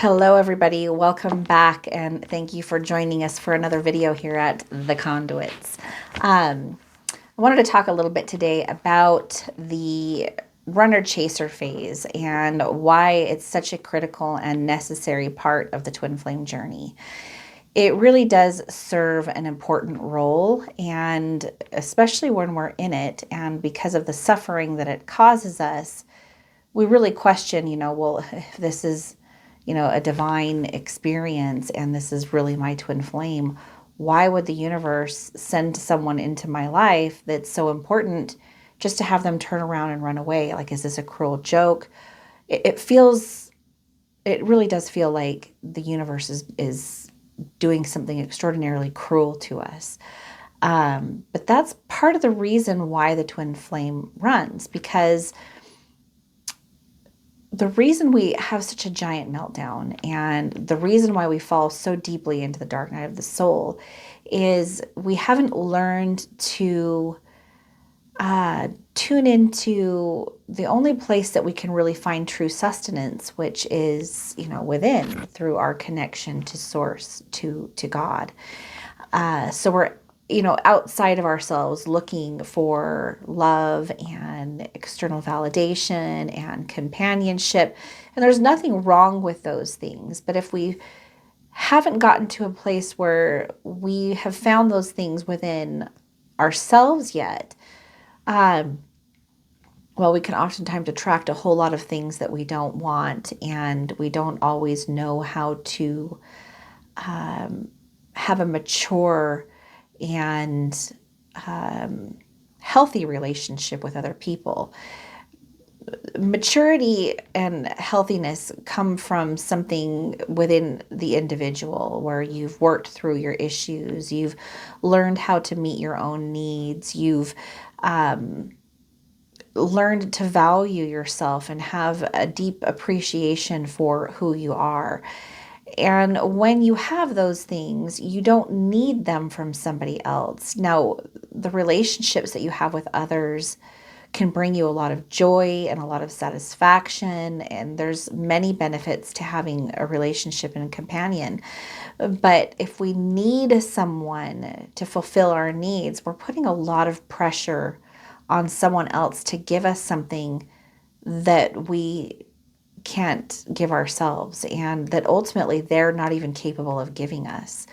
Hello everybody, welcome back and thank you for joining us for another video here at The Conduits. I wanted to talk a little bit today about the runner-chaser phase and why it's such a critical and necessary part of the twin flame journey. It really does serve an important role, and especially when we're in it and because of the suffering that it causes us, we really question, well, if this is a divine experience and this is really my twin flame, why would the universe send someone into my life that's so important just to have them turn around and run away? Like, is this a cruel joke? It really does feel like the universe is doing something extraordinarily cruel to us. But that's part of the reason why the twin flame runs, because the reason we have such a giant meltdown and the reason why we fall so deeply into the dark night of the soul is we haven't learned to tune into the only place that we can really find true sustenance, which is, within, through our connection to source, to God. So we're, outside of ourselves looking for love and external validation and companionship. And there's nothing wrong with those things. But if we haven't gotten to a place where we have found those things within ourselves yet, well, we can oftentimes attract a whole lot of things that we don't want, and we don't always know how to have a mature and healthy relationship with other people. Maturity and healthiness come from something within the individual where you've worked through your issues, you've learned how to meet your own needs, you've learned to value yourself and have a deep appreciation for who you are. And when you have those things, you don't need them from somebody else. Now, the relationships that you have with others can bring you a lot of joy and a lot of satisfaction, and there's many benefits to having a relationship and a companion. But if we need someone to fulfill our needs, we're putting a lot of pressure on someone else to give us something that we can't give ourselves, and that ultimately they're not even capable of giving us,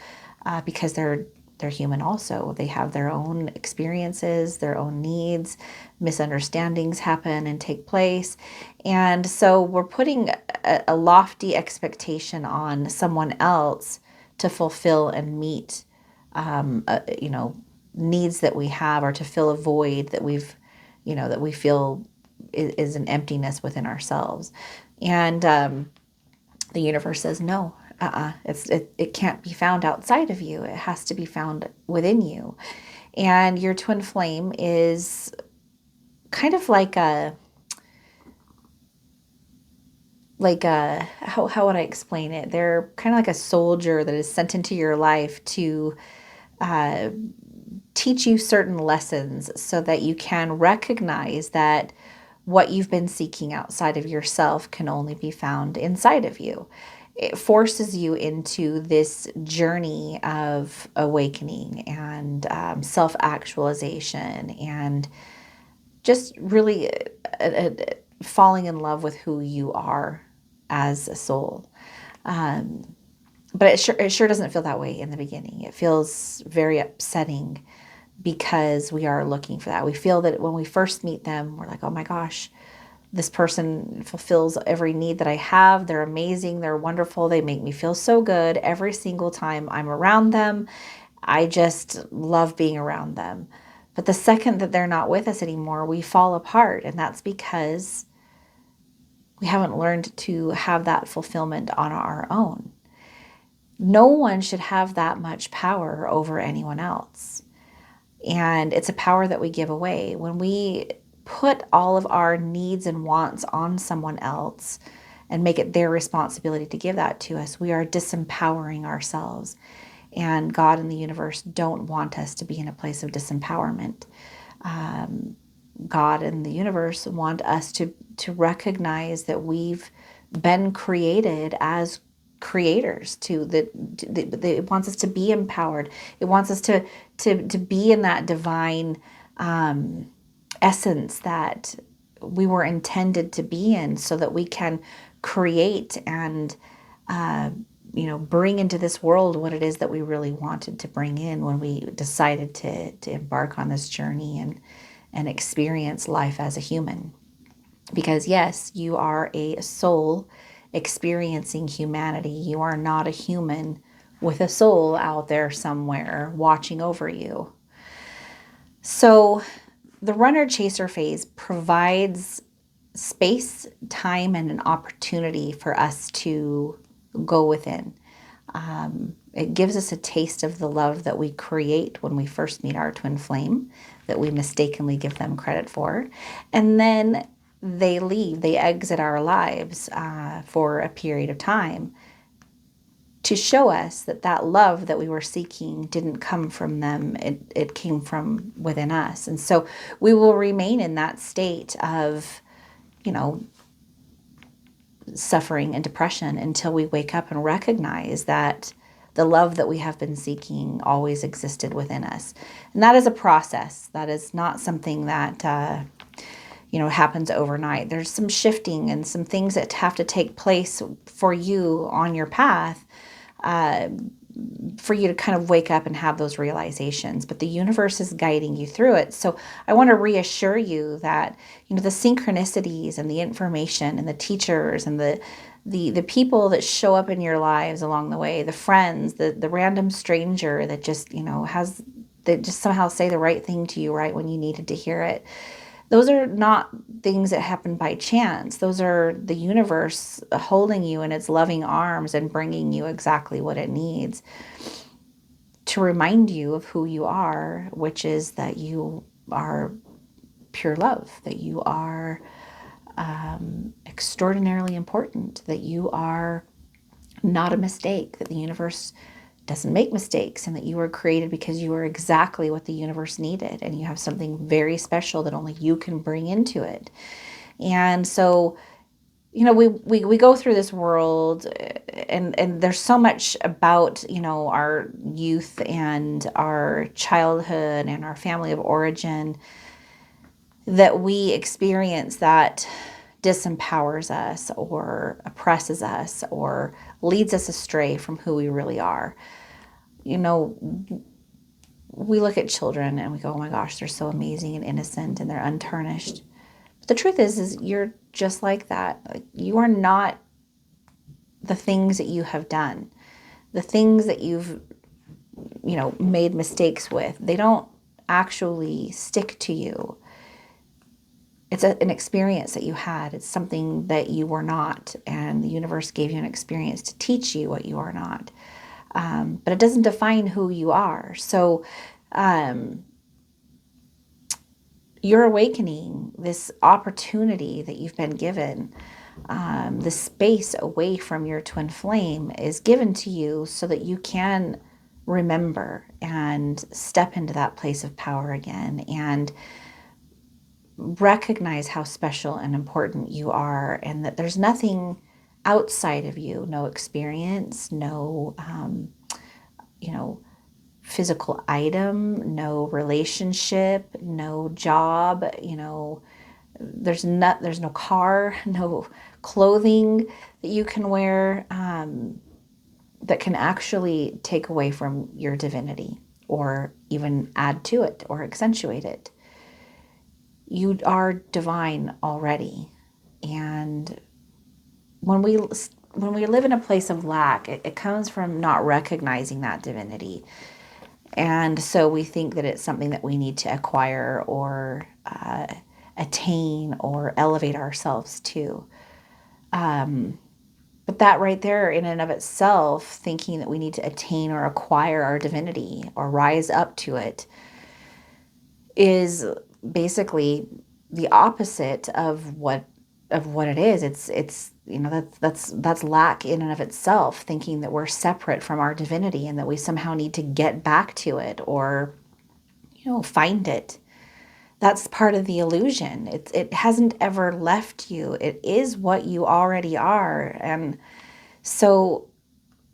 because they're human also. They have their own experiences, their own needs, misunderstandings happen and take place. And so we're putting a lofty expectation on someone else to fulfill and meet, needs that we have, or to fill a void that that we feel is an emptiness within ourselves. And the universe says, no, it can't be found outside of you. It has to be found within you. And your twin flame is kind of like how would I explain it? They're kind of like a soldier that is sent into your life to teach you certain lessons so that you can recognize that what you've been seeking outside of yourself can only be found inside of you. It forces you into this journey of awakening and self-actualization, and just really falling in love with who you are as a soul. But it sure doesn't feel that way in the beginning. It feels very upsetting because we are looking for that. We feel that when we first meet them, we're like, oh my gosh, this person fulfills every need that I have. They're amazing. They're wonderful. They make me feel so good every single time I'm around them. I just love being around them. But the second that they're not with us anymore, we fall apart. And that's because we haven't learned to have that fulfillment on our own. No one should have that much power over anyone else. And it's a power that we give away. When we put all of our needs and wants on someone else and make it their responsibility to give that to us, we are disempowering ourselves. And God and the universe don't want us to be in a place of disempowerment. God and the universe want us to recognize that we've been created as creators, it wants us to be empowered. It wants us to be in that divine essence that we were intended to be in, so that we can create and bring into this world what it is that we really wanted to bring in when we decided to embark on this journey and experience life as a human. Because yes, you are a soul experiencing humanity. You are not a human with a soul out there somewhere watching over you. So the runner chaser phase provides space, time, and an opportunity for us to go within. It gives us a taste of the love that we create when we first meet our twin flame, that we mistakenly give them credit for. And then they leave, they exit our lives for a period of time to show us that that love that we were seeking didn't come from them. It came from within us. And so we will remain in that state of, suffering and depression until we wake up and recognize that the love that we have been seeking always existed within us. And that is a process. That is not something that, happens overnight. There's some shifting and some things that have to take place for you on your path, for you to kind of wake up and have those realizations. But the universe is guiding you through it. So I want to reassure you that, the synchronicities and the information and the teachers and the people that show up in your lives along the way, the friends, the random stranger that just, that just somehow say the right thing to you right when you needed to hear it. Those are not things that happen by chance. Those are the universe holding you in its loving arms and bringing you exactly what it needs to remind you of who you are, which is that you are pure love, that you are extraordinarily important, that you are not a mistake, that the universe doesn't make mistakes, and that you were created because you are exactly what the universe needed, and you have something very special that only you can bring into it. And so, we go through this world, and there's so much about, our youth and our childhood and our family of origin that we experience that disempowers us or oppresses us or leads us astray from who we really are. We look at children and we go, oh my gosh, they're so amazing and innocent and they're untarnished. But the truth is you're just like that. Like, you are not the things that you have done, the things that you've, made mistakes with. They don't actually stick to you. It's an experience that you had. It's something that you were not, and the universe gave you an experience to teach you what you are not. But it doesn't define who you are. So you're awakening, this opportunity that you've been given, the space away from your twin flame is given to you so that you can remember and step into that place of power again and recognize how special and important you are, and that there's nothing outside of you, no experience, no, physical item, no relationship, no job, there's no car, no clothing that you can wear, that can actually take away from your divinity or even add to it or accentuate it. You are divine already. And when we live in a place of lack, it comes from not recognizing that divinity. And so we think that it's something that we need to acquire or attain or elevate ourselves to. But that right there in and of itself, thinking that we need to attain or acquire our divinity or rise up to it, is basically the opposite of what it is. It's that's lack in and of itself, thinking that we're separate from our divinity and that we somehow need to get back to it or find it. That's part of the illusion. It hasn't ever left you. It is what you already are. And so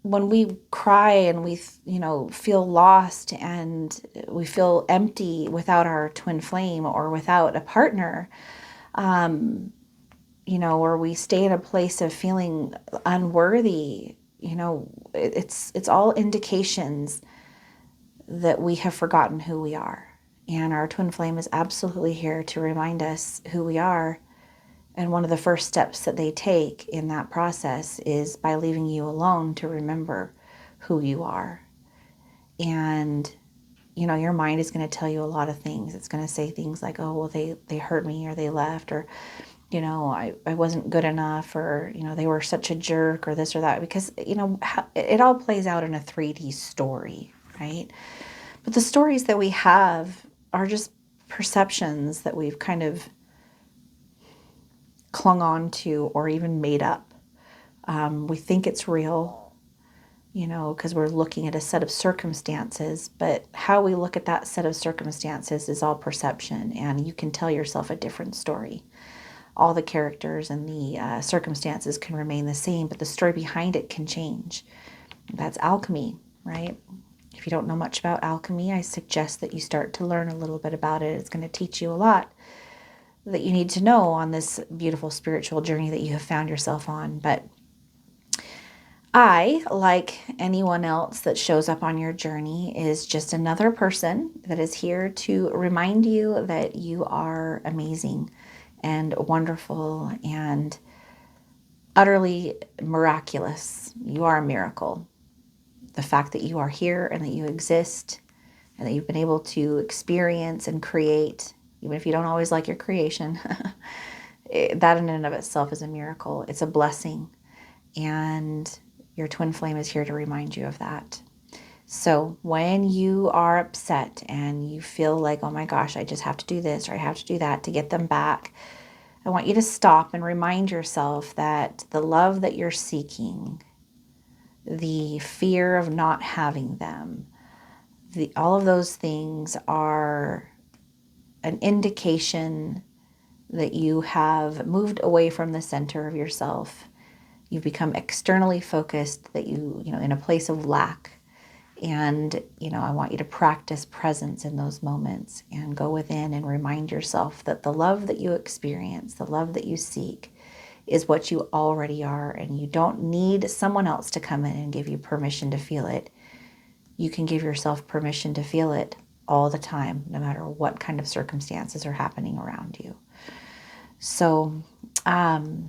when we cry and we, feel lost and we feel empty without our twin flame or without a partner, or we stay in a place of feeling unworthy, it's all indications that we have forgotten who we are. And our twin flame is absolutely here to remind us who we are. And one of the first steps that they take in that process is by leaving you alone to remember who you are. And, your mind is going to tell you a lot of things. It's going to say things like, oh, well, they hurt me, or they left, or, I wasn't good enough, or, they were such a jerk, or this or that, because, it all plays out in a 3D story, right? But the stories that we have are just perceptions that we've kind of clung on to or even made up. We think it's real, because we're looking at a set of circumstances, but how we look at that set of circumstances is all perception, and you can tell yourself a different story. All the characters and the circumstances can remain the same, but the story behind it can change. That's alchemy, right? If you don't know much about alchemy, I suggest that you start to learn a little bit about it. It's going to teach you a lot that you need to know on this beautiful spiritual journey that you have found yourself on. But I, like anyone else that shows up on your journey, is just another person that is here to remind you that you are amazing and wonderful and utterly miraculous. You are a miracle. The fact that you are here and that you exist and that you've been able to experience and create, even if you don't always like your creation, that in and of itself is a miracle. It's a blessing. And your twin flame is here to remind you of that. So when you are upset and you feel like, oh my gosh, I just have to do this or I have to do that to get them back, I want you to stop and remind yourself that the love that you're seeking, the fear of not having them, all of those things are an indication that you have moved away from the center of yourself. You've become externally focused, that in a place of lack. And, I want you to practice presence in those moments and go within and remind yourself that the love that you experience, the love that you seek, is what you already are. And you don't need someone else to come in and give you permission to feel it. You can give yourself permission to feel it all the time, no matter what kind of circumstances are happening around you. So I'll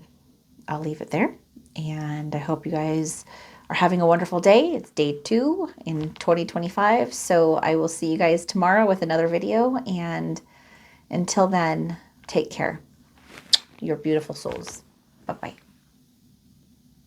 leave it there. And I hope you guys are having a wonderful day. It's day 2 in 2025. So I will see you guys tomorrow with another video. And until then, take care. You're beautiful souls. Bye-bye.